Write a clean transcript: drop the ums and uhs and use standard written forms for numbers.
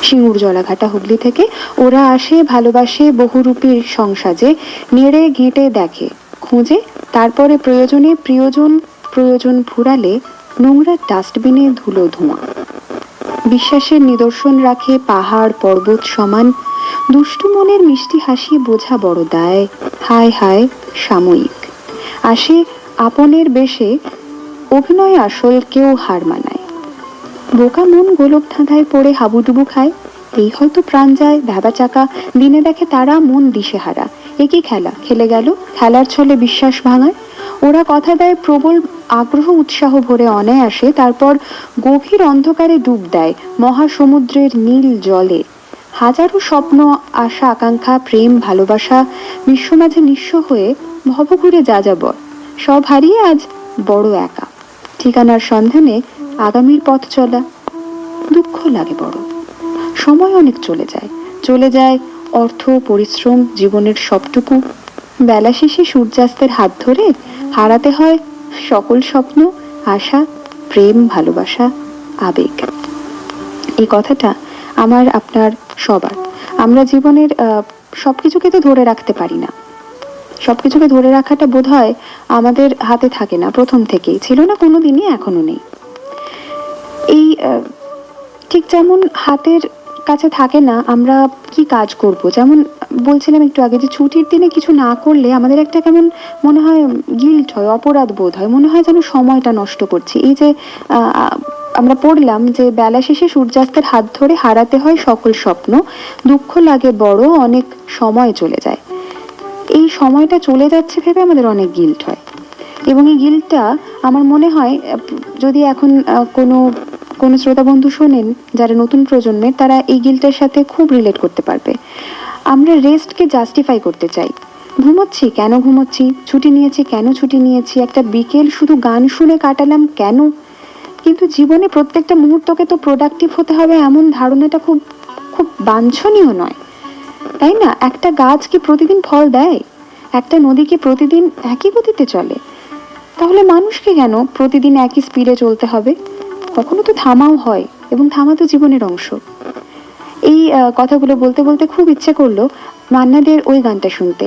সিঙ্গুর জলাঘাটা হুগলি থেকে ওরা আসে, ভালোবাসে, বহুরূপীর সংসাজে, নেড়ে ঘেঁটে দেখে, খুঁজে, তারপরে প্রয়োজনে প্রয়োজন ফুরালে নোংরা ডাস্টবিনে ধুলো ধোঁয়া। বিশ্বাসের নিদর্শন রাখে পাহাড় পর্বত সমান, দুষ্টু মনের মিষ্টি হাসি বোঝা বড় দায়। হায় হায় সাময়িক আসে আপনের বেশে, অভিনয় আসল কেউ হার মানায়। বোকা মন গোলক ধাঁধায় পড়ে হাবুডুবু খায়, এই হয়তো প্রাণ যায় ভেবা চাকা, দিনে দেখে তারা মন দিশেহারা। একই খেলা খেলে গেল, খেলার ছলে বিশ্বাস ভাঙায়। ওরা কথা দেয় প্রবল আগ্রহ উৎসাহ ভরে অনায়াসে, তারপর গভীর অন্ধকারে ডুব দেয় মহাসমুদ্রের নীল জলে। হাজারো স্বপ্ন, আশা, আকাঙ্ক্ষা, প্রেম, ভালোবাসা বিশ্বমাঝে নিঃস্ব হয়ে ভবঘুরে যাযাবর, সব হারিয়ে আজ বড় একা। ঠিকানার সন্ধানে আগামীর পথ চলা, দুঃখ লাগে বড়। সময় অনেক চলে যায় অর্থ, পরিশ্রম, জীবনের সবটুকু। বেলা শেষে সূর্যাস্তের হাত ধরে হারাতে হয় সকল স্বপ্ন, আশা, প্রেম, ভালোবাসা, আবেগ। এই কথাটা আমার, আপনার, সবার। আমরা জীবনের সবকিছুকে তো ধরে রাখতে পারি না, সবকিছুকে ধরে রাখাটা বোধ হয় আমাদের হাতে থাকে না, প্রথম থেকেই ছিল না, কোনোদিনই, এখনো নেই। এই ঠিক যেমন হাতের কাছে থাকে না আমরা কি কাজ করব, যেমন বলছিলাম একটু আগে যে ছুটির দিনে কিছু না করলে আমাদের একটা কেমন মনে হয়, গিল্ট হয়, অপরাধ বোধ হয়, মনে হয় যেন সময়টা নষ্ট করছি। এই যে আমরা পড়লাম যে বেলা শেষে সূর্যাস্তের হাত ধরে হারাতে হয় সকল স্বপ্ন, দুঃখ লাগে বড়, অনেক সময় চলে যায়। এই সময়টা চলে যাচ্ছে ভেবে আমাদের অনেক গিল্ট হয়, এবং এই গিল্টটা আমার মনে হয় যদি এখন কোনো শ্রোতা বন্ধু শোনেন যারা নতুন প্রজন্মের, তারা এই গিল্টের সাথে খুব রিলেট করতে পারবে। আমরা রেস্টকে জাস্টিফাই করতে চাই, ঘুমোচ্ছি কেন ঘুমোচ্ছি, ছুটি নিয়েছি কেন ছুটি নিয়েছি, একটা বিকেল শুধু গান শুনে কাটালাম কেন। কিন্তু জীবনে প্রত্যেকটা মুহূর্তকে তো প্রোডাক্টিভ হতে হবে, এমন ধারণাটা খুব খুব বাঞ্ছনীয় নয়, তাই না? একটা গাছ কি প্রতিদিন ফল দেয়? একটা নদী কি প্রতিদিন একই গতিতে চলে? তাহলে মানুষকে কেন প্রতিদিন একই স্পিডে চলতে হবে? কখনো তো থামাও হয়, এবং থামা তো জীবনের অংশ। এই কথাগুলো বলতে বলতে খুব ইচ্ছে করলো মান্না দের ওই গানটা শুনতে,